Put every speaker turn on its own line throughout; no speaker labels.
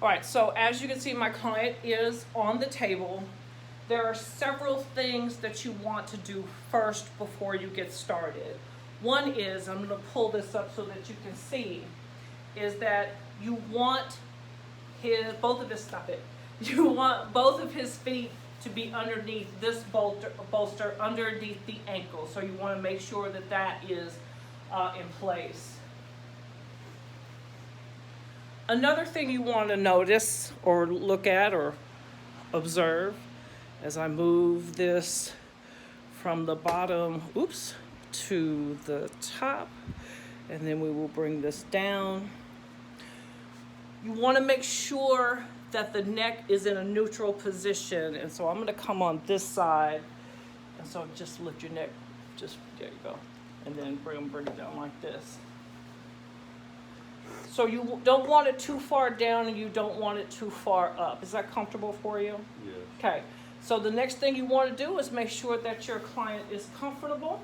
All right, so as you can see, my client is on the table. There are several things that you want to do first before you get started. One is, I'm gonna pull this up so that you can see, is that you want you want both of his feet to be underneath this bolster underneath the ankle. So you wanna make sure that that is in place. Another thing you want to notice or look at or observe as I move this from the bottom, to the top, and then we will bring this down. You want to make sure that the neck is in a neutral position, and so I'm going to come on this side, and so just lift your neck, there you go, and then bring it down like this. So you don't want it too far down and you don't want it too far up. Is that comfortable for you?
Yes.
Okay. So the next thing you want to do is make sure that your client is comfortable.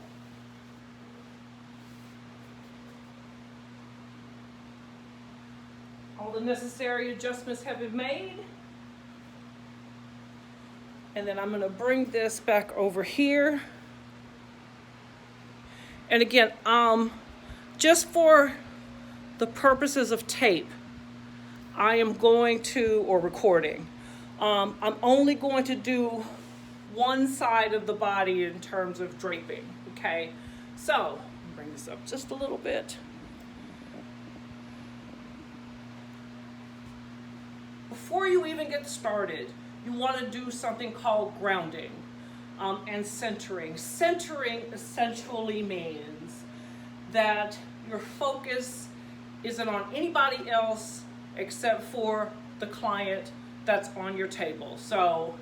All the necessary adjustments have been made. And then I'm going to bring this back over here. And again, just for the purposes of tape, I am going to, or recording, I'm only going to do one side of the body in terms of draping, okay? So, bring this up just a little bit. Before you even get started, you want to do something called grounding and centering. Centering essentially means that your focus isn't on anybody else except for the client that's on your table. So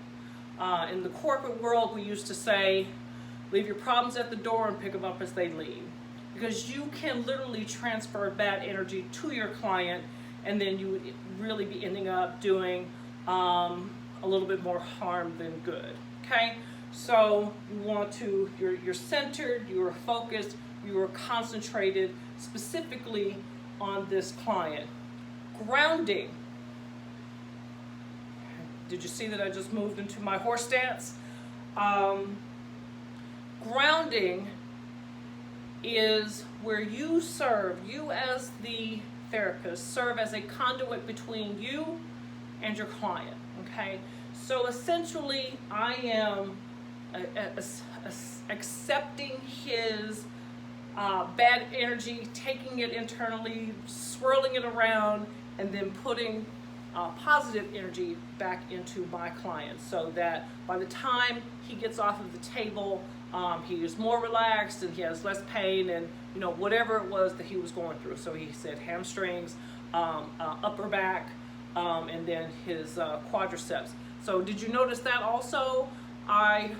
in the corporate world, we used to say, leave your problems at the door and pick them up as they leave. Because you can literally transfer bad energy to your client, and then you would really be ending up doing a little bit more harm than good, okay? So you want to, you're centered, you're focused, you're concentrated specifically on this client. Grounding. Did you see that I just moved into my horse stance? Grounding is where you as the therapist, serve as a conduit between you and your client, okay? So essentially, I am accepting his bad energy, taking it internally, swirling it around, and then putting positive energy back into my client, so that by the time he gets off of the table, he is more relaxed and he has less pain and whatever it was that he was going through. So he said hamstrings, upper back, and then his quadriceps. So did you notice that also? I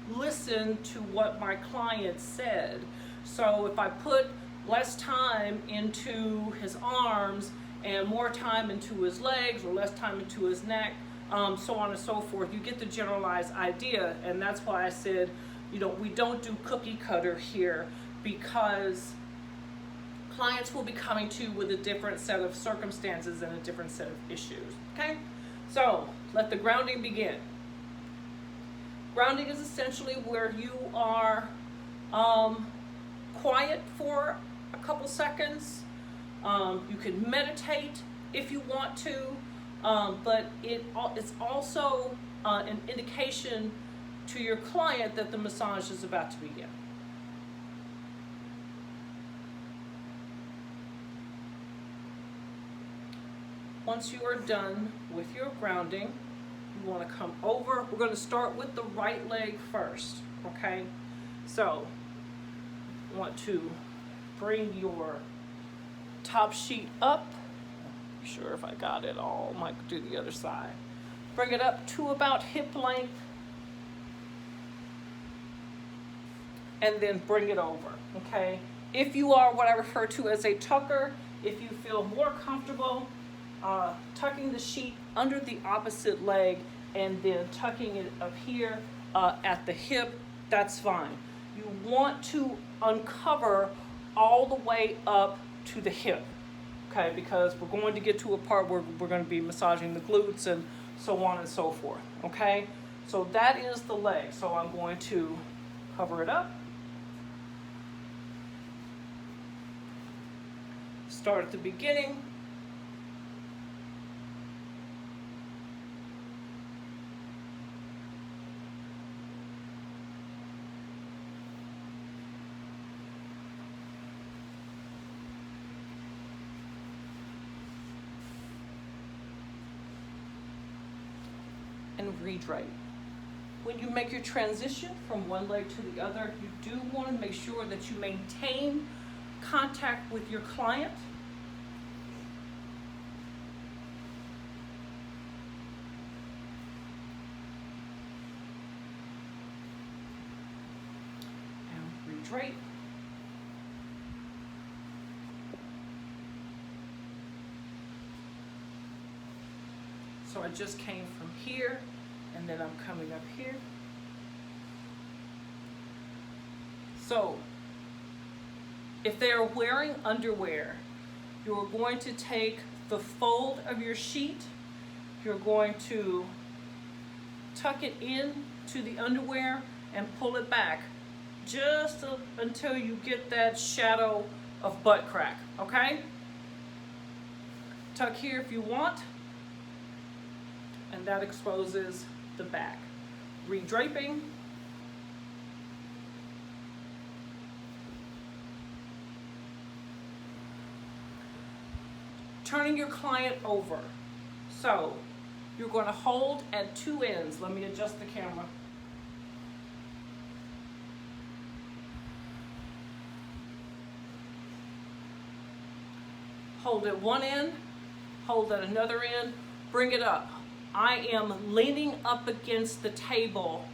listened to what my client said. So if I put less time into his arms and more time into his legs, or less time into his neck, so on and so forth, you get the generalized idea. And that's why I said, we don't do cookie cutter here, because clients will be coming to you with a different set of circumstances and a different set of issues, okay? So let the grounding begin. Grounding is essentially where you are quiet for a couple seconds. You can meditate if you want to, but it's also an indication to your client that the massage is about to begin. Once you are done with your grounding, you want to come over. We're going to start with the right leg first, okay? So, you want to bring your top sheet up. Not sure if I got it all. I might do the other side. Bring it up to about hip length, and then bring it over, okay? If you are what I refer to as a tucker, if you feel more comfortable tucking the sheet under the opposite leg and then tucking it up here at the hip, that's fine. You want to uncover all the way up to the hip, okay, because we're going to get to a part where we're going to be massaging the glutes and so on and so forth, okay? So that is the leg. So I'm going to cover it up. Start at the beginning. And redrape. When you make your transition from one leg to the other, you do want to make sure that you maintain contact with your client. And redrape. So I just came from here, and then I'm coming up here. So if they are wearing underwear, you're going to take the fold of your sheet, you're going to tuck it in to the underwear and pull it back just until you get that shadow of butt crack, okay? Tuck here if you want. And that exposes the back. Redraping. Turning your client over. So you're going to hold at two ends. Let me adjust the camera. Hold at one end, hold at another end, bring it up. I am leaning up against the table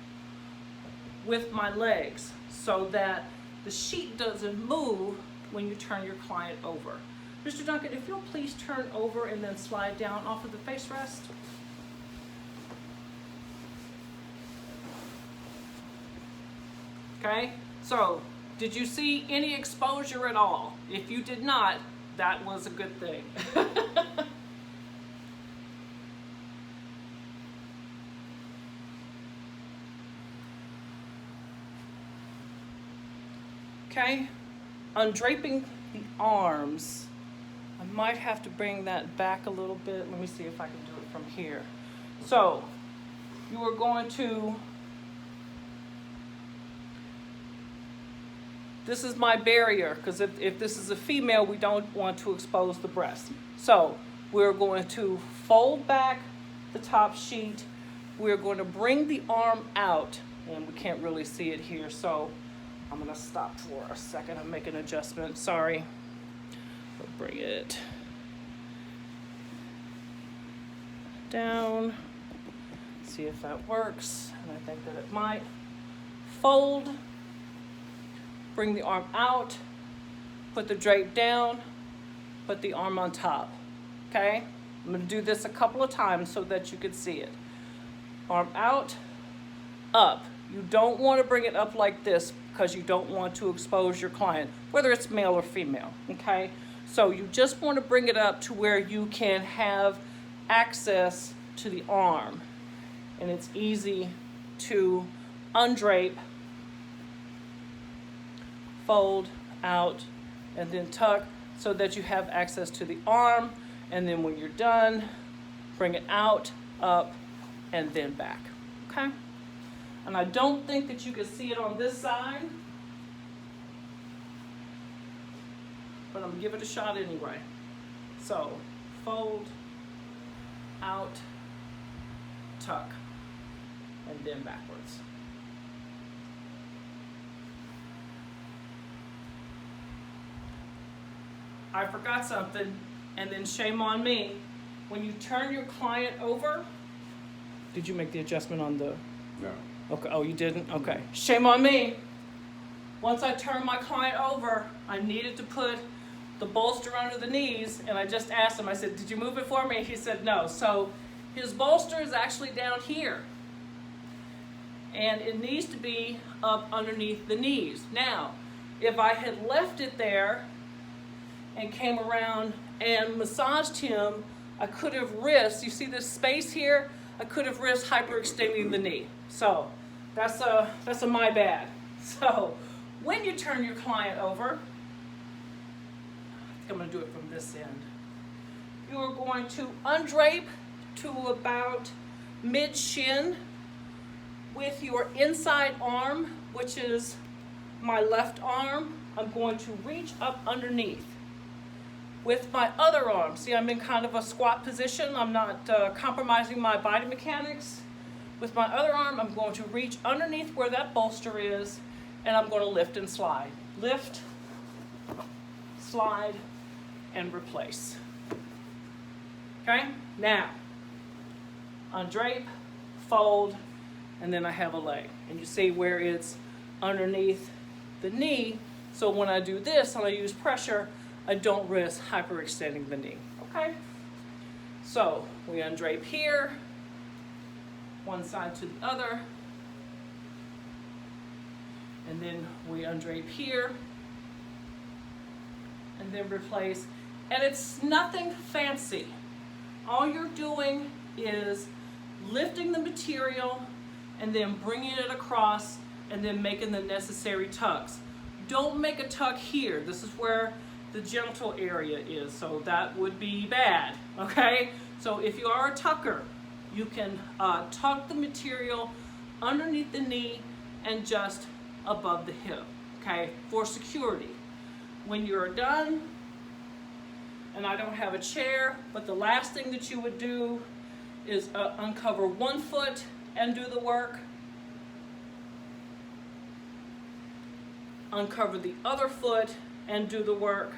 with my legs so that the sheet doesn't move when you turn your client over. Mr. Duncan, if you'll please turn over and then slide down off of the face rest. Okay, so did you see any exposure at all? If you did not, that was a good thing. Okay, undraping the arms. I might have to bring that back a little bit. Let me see if I can do it from here. So, you are going to, this is my barrier, because if this is a female, we don't want to expose the breast. So, we're going to fold back the top sheet. We're going to bring the arm out, and we can't really see it here, so I'm gonna stop for a second and make an adjustment. Sorry. We'll bring it down. See if that works. And I think that it might. Fold. Bring the arm out. Put the drape down. Put the arm on top. Okay? I'm gonna do this a couple of times so that you can see it. Arm out. Up. You don't want to bring it up like this because you don't want to expose your client, whether it's male or female, okay? So you just want to bring it up to where you can have access to the arm. And it's easy to undrape, fold out, and then tuck so that you have access to the arm. And then when you're done, bring it out, up, and then back, okay? And I don't think that you can see it on this side, but I'm gonna give it a shot anyway. So, fold, out, tuck, and then backwards. I forgot something, and then shame on me. When you turn your client over, did you make the adjustment on the?
No.
Okay, oh, you didn't? Okay. Shame on me. Once I turned my client over, I needed to put the bolster under the knees, and I just asked him, I said, did you move it for me? He said no. So his bolster is actually down here, and it needs to be up underneath the knees. Now, if I had left it there and came around and massaged him, I could have risked, you see this space here? I could have risked hyperextending the knee. So that's a my bad. So when you turn your client over, I'm going to do it from this end. You are going to undrape to about mid-shin with your inside arm, which is my left arm. I'm going to reach up underneath with my other arm. See, I'm in kind of a squat position. I'm not compromising my body mechanics. With my other arm, I'm going to reach underneath where that bolster is, and I'm going to lift and slide. Lift, slide, and replace. Okay? Now, undrape, fold, and then I have a leg. And you see where it's underneath the knee, so when I do this and I use pressure, I don't risk hyperextending the knee. Okay? So we undrape here, one side to the other, and then we undrape here, and then replace. And it's nothing fancy. All you're doing is lifting the material and then bringing it across and then making the necessary tucks. Don't make a tuck here. This is where the genital area is, so that would be bad, okay? So if you are a tucker, you can tuck the material underneath the knee and just above the hip, okay, for security. When you're done, and I don't have a chair, but the last thing that you would do is uncover one foot and do the work. Uncover the other foot and do the work.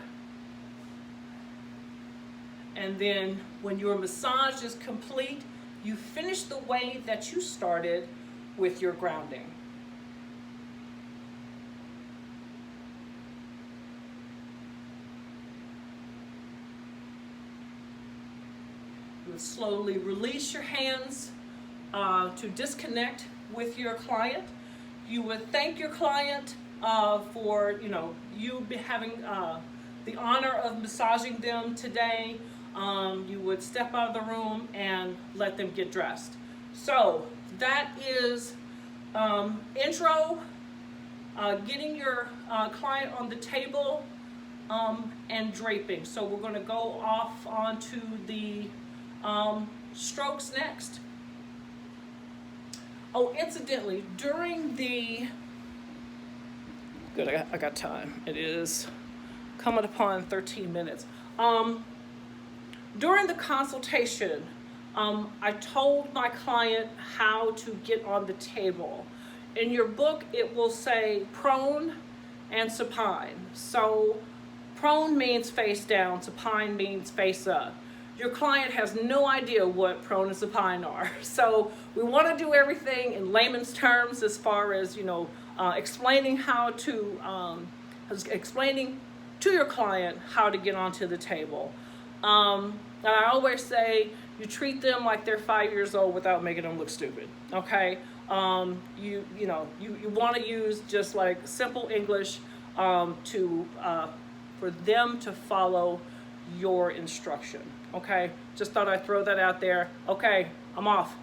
And then when your massage is complete, you finish the way that you started with your grounding. You would slowly release your hands to disconnect with your client. You would thank your client for you having the honor of massaging them today. You would step out of the room and let them get dressed. So that is intro, getting your client on the table, and draping. So we're going to go off onto the strokes next. Oh, incidentally, during the, good, I got time. It is coming upon 13 minutes. During the consultation, I told my client how to get on the table. In your book, it will say prone and supine. So prone means face down, supine means face up. Your client has no idea what prone and supine are. So we want to do everything in layman's terms as far as, explaining explaining to your client how to get onto the table. And I always say you treat them like they're 5 years old without making them look stupid, okay? You want to use just like simple English for them to follow your instruction, okay? Just thought I'd throw that out there. Okay, I'm off.